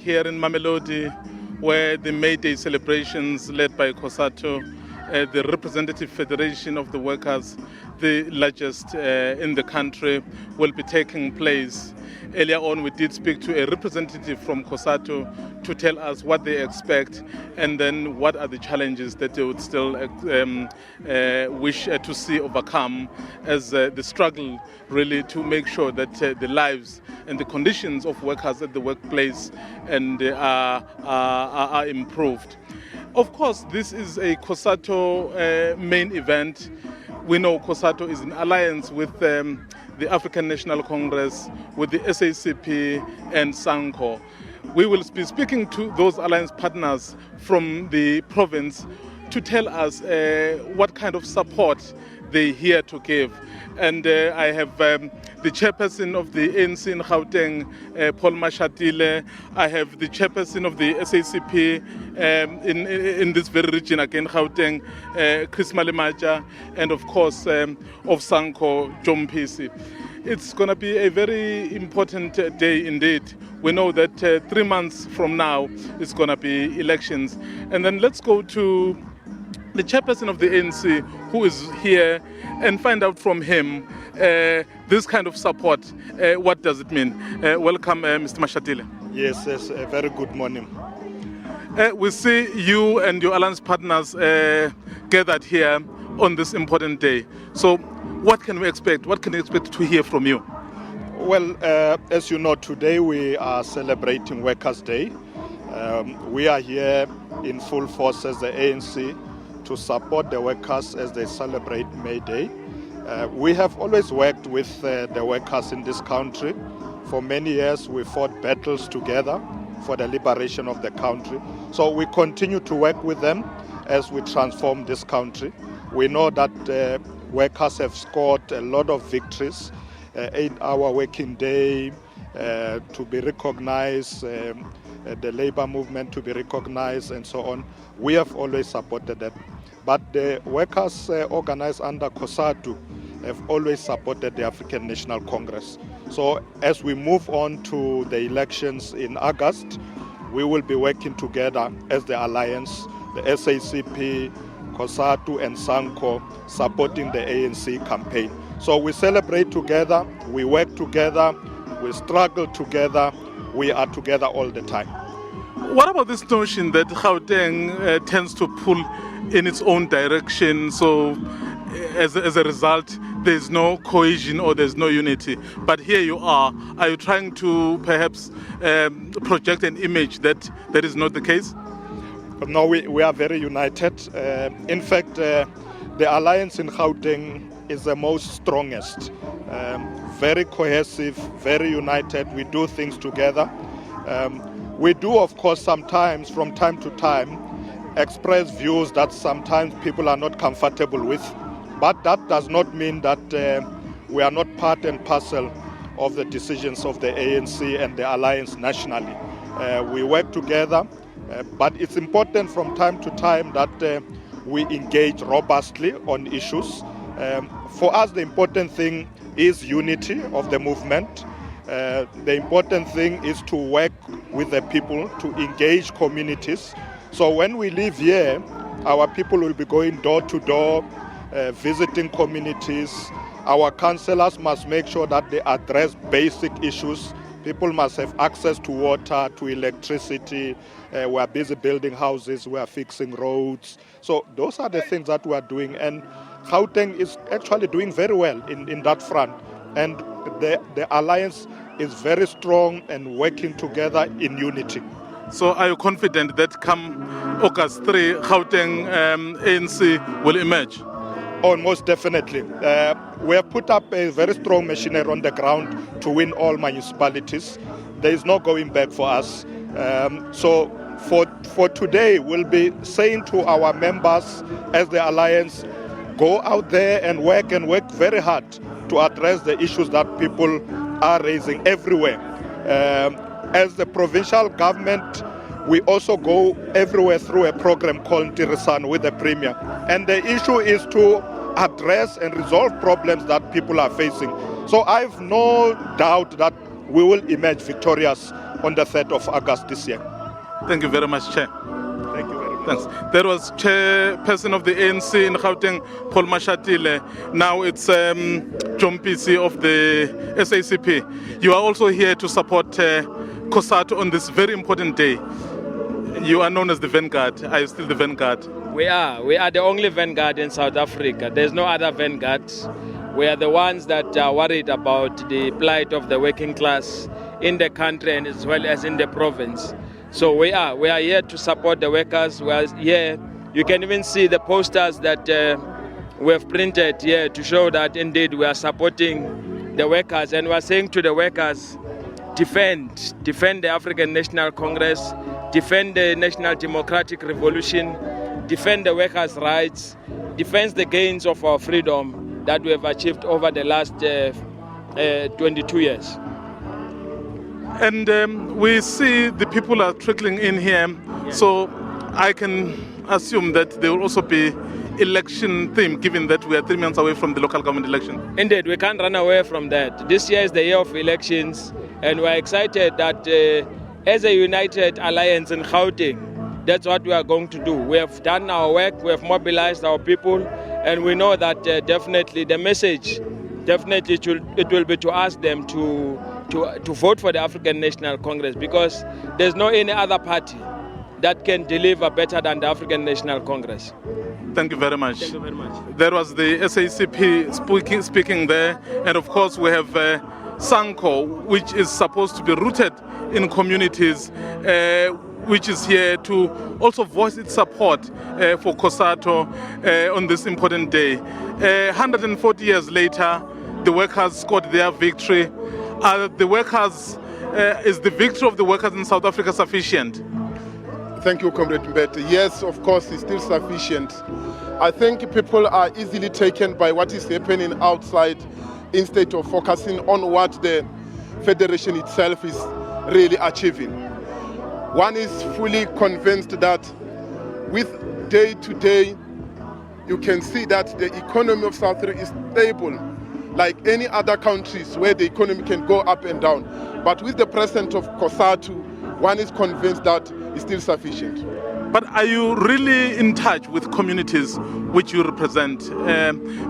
Here in Mohlaoli, where the May Day celebrations led by COSATU, the representative federation of the workers, the largest in the country, will be taking place. Earlier on, we did speak to a representative from COSATU to tell us what they expect and then what are the challenges that they would still wish to see overcome as the struggle really to make sure that the lives and the conditions of workers at the workplace and are improved. Of course, this is a COSATU main event. We know COSATU is in alliance with the African National Congress, with the SACP and SANCO. We will be speaking to those alliance partners from the province to tell us what kind of support they're here to give. And I have the chairperson of the ANC in Gauteng, Paul Mashatile. I have the chairperson of the SACP in this very region, again, Gauteng, Chris Malemaja, and of course of Sanko, John Pisi. It's going to be a very important day indeed. We know that 3 months from now it's going to be elections. And then let's go to the chairperson of the ANC, who is here, and find out from him this kind of support. What does it mean? Welcome, Mr. Mashatile. Yes, a very good morning. We see you and your alliance partners gathered here on this important day. So what can we expect? What can we expect to hear from you? Well, as you know, today we are celebrating Workers' Day. We are here in full force as the ANC to support the workers as they celebrate May Day. We have always worked with the workers in this country. For many years, we fought battles together for the liberation of the country. So we continue to work with them as we transform this country. We know that workers have scored a lot of victories, 8-hour working day to be recognized, the labor movement to be recognized, and so on. We have always supported them. But the workers organized under COSATU have always supported the African National Congress. So as we move on to the elections in August, we will be working together as the alliance, the SACP, COSATU and SANCO, supporting the ANC campaign. So we celebrate together, we work together, we struggle together, we are together all the time. What about this notion that Gauteng tends to pull in its own direction, so as a result there's no cohesion or there's no unity? But here you are you trying to perhaps project an image that is not the case? No, we are very united. In fact, the alliance in Gauteng is the most strongest, very cohesive, very united. We do things together. We do, of course, sometimes, from time to time, express views that sometimes people are not comfortable with. But that does not mean that we are not part and parcel of the decisions of the ANC and the alliance nationally. We work together, but it's important from time to time that we engage robustly on issues. For us, the important thing is unity of the movement. The important thing is to work with the people, to engage communities. So when we live here, our people will be going door to door, visiting communities. Our councillors must make sure that they address basic issues. People must have access to water, to electricity. We are busy building houses, we are fixing roads. So those are the things that we are doing. And Gauteng is actually doing very well in that front. And the alliance is very strong and working together in unity. So are you confident that come August 3, Gauteng ANC will emerge? Oh, most definitely. We have put up a very strong machinery on the ground to win all municipalities. There is no going back for us. So for today, we'll be saying to our members as the alliance, go out there and work very hard to address the issues that people are raising everywhere. As the provincial government, we also go everywhere through a program called Tirisan with the Premier. And the issue is to address and resolve problems that people are facing. So I have no doubt that we will emerge victorious on the 3rd of August this year. Thank you very much, Chair. Thank you very much. Thanks. That was Chairperson of the ANC in Gauteng, Paul Mashatile. Now it's John PC of the SACP. You are also here to support COSATU on this very important day. You are known as the Vanguard. Are you still the Vanguard? We are. We are the only Vanguard in South Africa. There's no other Vanguard. We are the ones that are worried about the plight of the working class in the country and as well as in the province. So we are here to support the workers. We are here. You can even see the posters that we have printed here to show that indeed we are supporting the workers, and we are saying to the workers, defend the African National Congress, defend the National Democratic Revolution, defend the workers' rights, defend the gains of our freedom that we have achieved over the last 22 years. And we see the people are trickling in here, so I can assume that there will also be election theme, given that we are 3 months away from the local government election. Indeed, we can't run away from that. This year is the year of elections, and we're excited that as a united alliance in Gauteng, that's what we are going to do. We have done our work, we have mobilized our people, and we know that definitely the message, it will be to ask them to vote for the African National Congress, because there's no any other party that can deliver better than the African National Congress. Thank you very much. Thank you very much. There was the SACP speaking there, and of course we have SANCO, which is supposed to be rooted in communities, which is here to also voice its support for COSATU on this important day. 140 years later, the workers scored their victory. Is the victory of the workers in South Africa sufficient? Thank you, Comrade Mbeje. Yes, of course, it's still sufficient. I think people are easily taken by what is happening outside instead of focusing on what the federation itself is really achieving. One is fully convinced that with day to day, you can see that the economy of South Africa is stable, like any other countries where the economy can go up and down. But with the presence of COSATU, one is convinced that it's still sufficient. But are you really in touch with communities which you represent?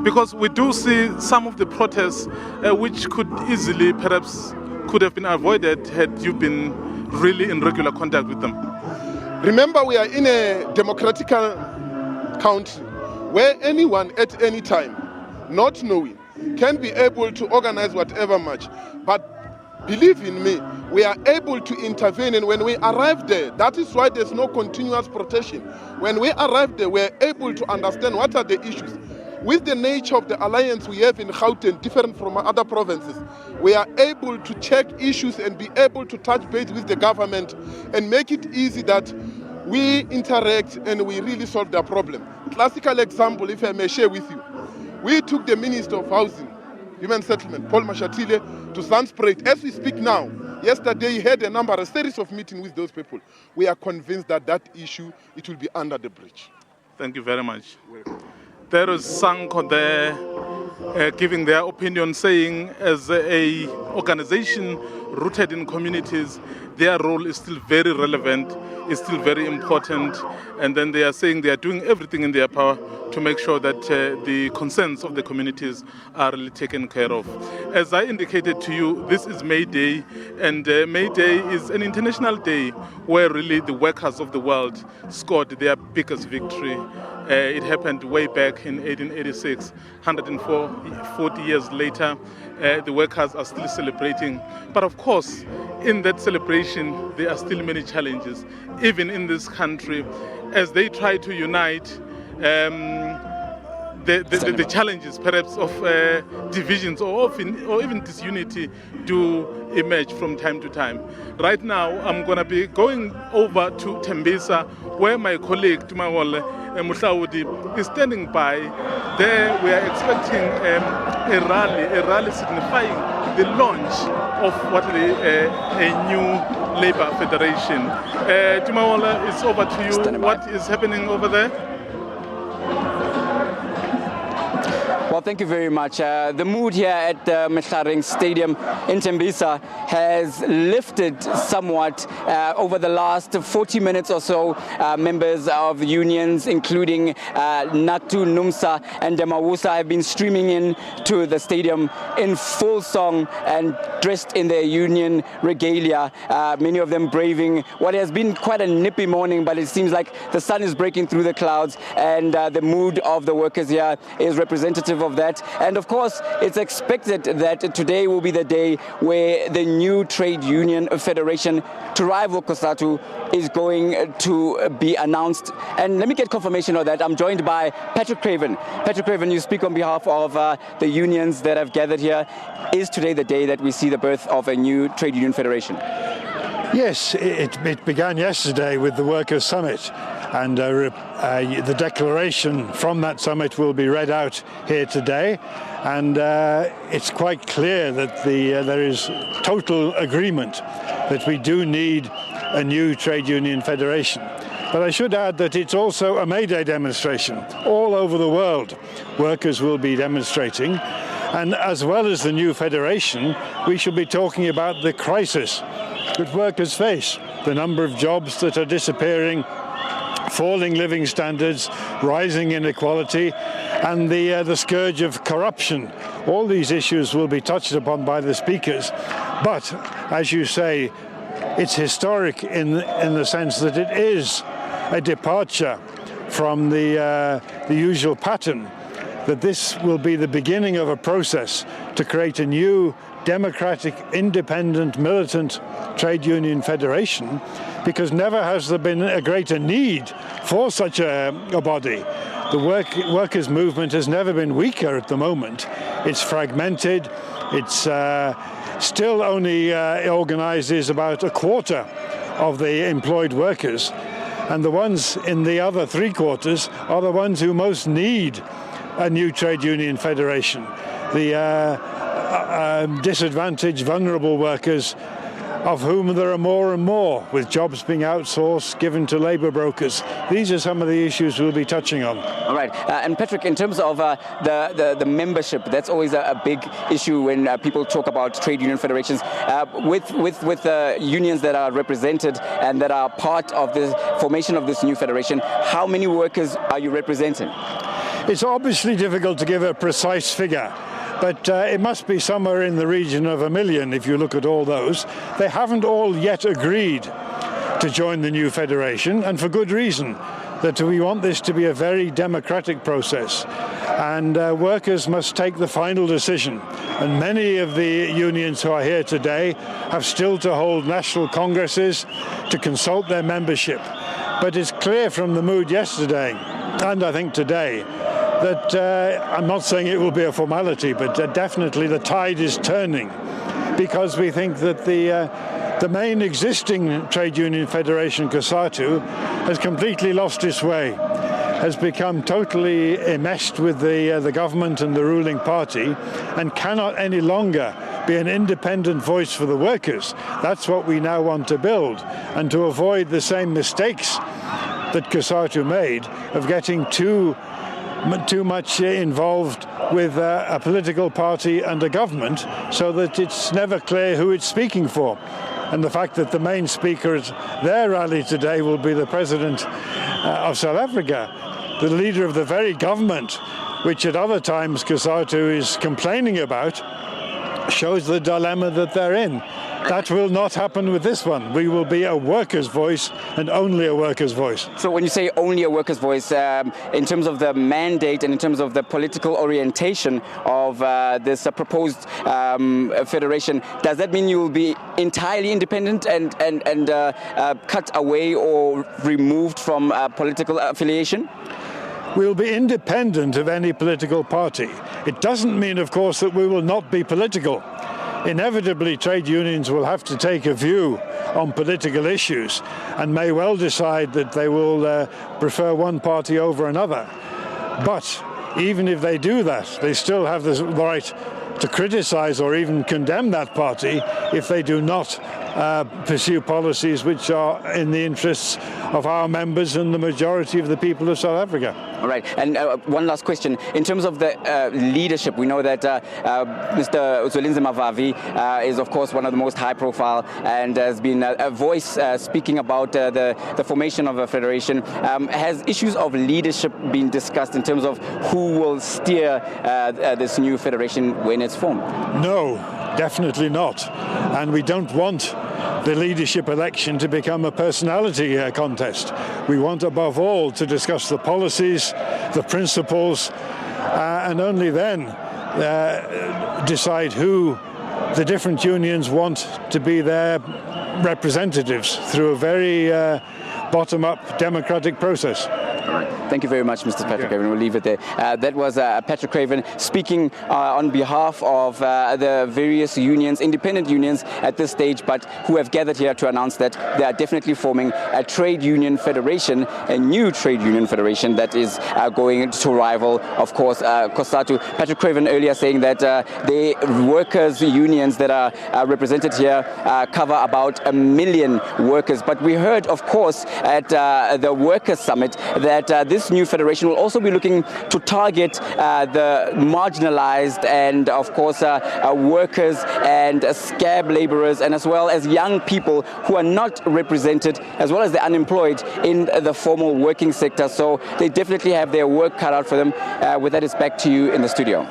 Because we do see some of the protests which could easily, perhaps, could have been avoided had you been really in regular contact with them. Remember, we are in a democratic country where anyone at any time, not knowing, can be able to organize whatever much. But believe in me, we are able to intervene, and when we arrive there, that is why there's no continuous protection. When we arrive there, we are able to understand what are the issues. With the nature of the alliance we have in Gauteng, different from other provinces, we are able to check issues and be able to touch base with the government and make it easy that we interact and we really solve the problem. Classical example, if I may share with you, we took the Minister of Housing, Human Settlement, Paul Mashatile, to Sandspruit. As we speak now, yesterday he had a series of meetings with those people. We are convinced that that issue, it will be under the bridge. Thank you very much. There is Sanko there giving their opinion, saying as a organization rooted in communities, their role is still very relevant, is still very important, and then they are saying they are doing everything in their power to make sure that the concerns of the communities are really taken care of. As I indicated to you, this is May Day, and May Day is an international day where really the workers of the world scored their biggest victory. It happened way back in 1886. 140 years later, the workers are still celebrating. But of course, in that celebration, there are still many challenges. Even in this country, as they try to unite, the challenges perhaps of divisions or even disunity do emerge from time to time. Right now, I'm going to be going over to Tembisa, where my colleague Mohlaoli is standing by. There we are expecting a rally signifying the launch of a new Labour Federation. Tumawola, it's over to you. What is happening over there? Well, Well, thank you very much. The mood here at the Mohlaoli Stadium in Tembisa has lifted somewhat over the last 40 minutes or so. Members of unions, including Natu, Numsa and Demawusa, have been streaming in to the stadium in full song and dressed in their union regalia, many of them braving what has been quite a nippy morning, but it seems like the sun is breaking through the clouds, and the mood of the workers here is representative of that. And of course, it's expected that today will be the day where the new trade union federation to rival COSATU is going to be announced. And let me get confirmation of that. I'm joined by Patrick Craven. Patrick Craven, you speak on behalf of the unions that have gathered here. Is today the day that we see the birth of a new trade union federation? Yes, it began yesterday with the Workers' Summit, and the declaration from that summit will be read out here today, and it's quite clear that there is total agreement that we do need a new trade union federation. But I should add that it's also a May Day demonstration. All over the world, workers will be demonstrating, and as well as the new federation, we should be talking about the crisis that workers face, the number of jobs that are disappearing, falling living standards, rising inequality, and the scourge of corruption. All these issues will be touched upon by the speakers. But, as you say, it's historic in the sense that it is a departure from the usual pattern, that this will be the beginning of a process to create a new democratic, independent, militant trade union federation, because never has there been a greater need for such a body. The workers' movement has never been weaker at the moment. It's fragmented. It's still only organizes about a quarter of the employed workers, and the ones in the other three quarters are the ones who most need a new trade union federation. The disadvantaged, vulnerable workers, of whom there are more and more, with jobs being outsourced, given to labour brokers. These are some of the issues we'll be touching on. All right. And Patrick, in terms of the membership, that's always a big issue when people talk about trade union federations. With unions that are represented and that are part of the formation of this new federation, how many workers are you representing? It's obviously difficult to give a precise figure, but it must be somewhere in the region of 1 million if you look at all those. They haven't all yet agreed to join the new federation, and for good reason, that we want this to be a very democratic process, and workers must take the final decision. And many of the unions who are here today have still to hold national congresses to consult their membership. But it's clear from the mood yesterday, and I think today, that I'm not saying it will be a formality, but definitely the tide is turning, because we think that the main existing trade union federation, COSATU, has completely lost its way, has become totally enmeshed with the government and the ruling party, and cannot any longer be an independent voice for the workers. That's what we now want to build, and to avoid the same mistakes that COSATU made of getting too much involved with a political party and a government, so that it's never clear who it's speaking for. And the fact that the main speaker at their rally today will be the president of South Africa, the leader of the very government which at other times COSATU is complaining about, shows the dilemma that they're in. That will not happen with this one. We will be a workers' voice, and only a workers' voice. So when you say only a workers' voice, in terms of the mandate and in terms of the political orientation of this proposed federation, does that mean you will be entirely independent and cut away or removed from political affiliation? We'll be independent of any political party. It doesn't mean, of course, that we will not be political. Inevitably, trade unions will have to take a view on political issues and may well decide that they will prefer one party over another. But even if they do that, they still have the right to criticize or even condemn that party if they do not pursue policies which are in the interests of our members and the majority of the people of South Africa. All right, and one last question. In terms of the leadership, we know that Mr. Zwelinzima Mavavi is, of course, one of the most high-profile and has been a voice speaking about the formation of a federation. Has issues of leadership been discussed in terms of who will steer this new federation when it's formed? No, definitely not. And we don't want the leadership election to become a personality contest. We want, above all, to discuss the policies, the principles, and only then decide who the different unions want to be their representatives through a very bottom-up democratic process. All right. Thank you very much, Mr. Patrick Craven. We'll leave it there. That was Patrick Craven speaking on behalf of the various unions, independent unions at this stage, but who have gathered here to announce that they are definitely forming a trade union federation, a new trade union federation that is going to rival, of course, COSATU. Patrick Craven earlier saying that the workers' unions that are represented here cover about 1 million workers. But we heard, of course, at the Workers' Summit that this new federation will also be looking to target the marginalized and, of course, workers and scab laborers, and as well as young people who are not represented, as well as the unemployed in the formal working sector. So they definitely have their work cut out for them. With that, it's back to you in the studio.